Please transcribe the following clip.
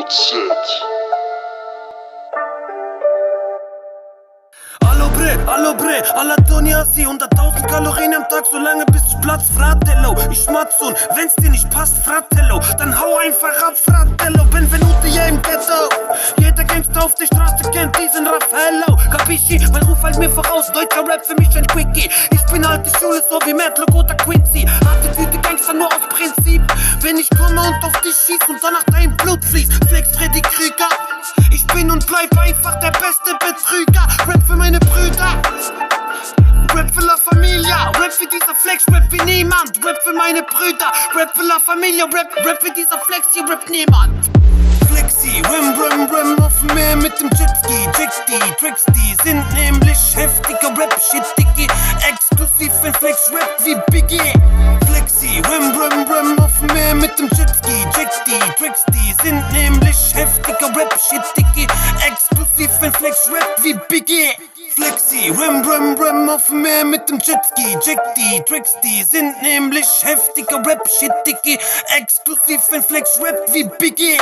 Set. Allo bre, alla Doniasi, 100.000 Kalorien am Tag, solange bis ich Platz, Fratello. Ich schmatz und wenn's dir nicht passt, Fratello, dann hau einfach ab, Fratello. Benvenuti hier im Ghetto. Jeder Gangster auf der Straße kennt diesen Raflex. Capisci? Mein Ruf halt mir voraus, deutscher Rap für mich ein Quickie. Ich bin alte Schule, so wie Matlock oder Quincy. Attitüde Gangster nur aus Prinzip. Wenn ich komme und auf dich schieß und danach dein Blut fließt, Flex Freddy Krüger. Ich bin und bleib einfach der beste Betrüger. Rap für meine Brüder, Rap für La Familia, Rap für dieser Flex, Rap wie niemand. Rap für meine Brüder, Rap für La Familia, Rap für dieser Flex, hier rappt niemand. Flexi, Rim, auf dem Meer mit dem Jetski. Jetski, Tricksty sind nämlich heftiger Rap-Shit, Dicky. Exklusiv in Flex-Rap wie Biggie. Flexi, Rim, auf dem Meer mit dem Jetski. Jetski, Tricksty sind nämlich heftiger Rap-Shit, Dicky. Exklusiv in Flex-Rap wie Biggie. Flexi, Rim, auf dem Meer mit dem Jetski. Jetski, Tricksty sind nämlich heftiger Rap-Shit, Dicky. Exklusiv in Flex-Rap wie Biggie.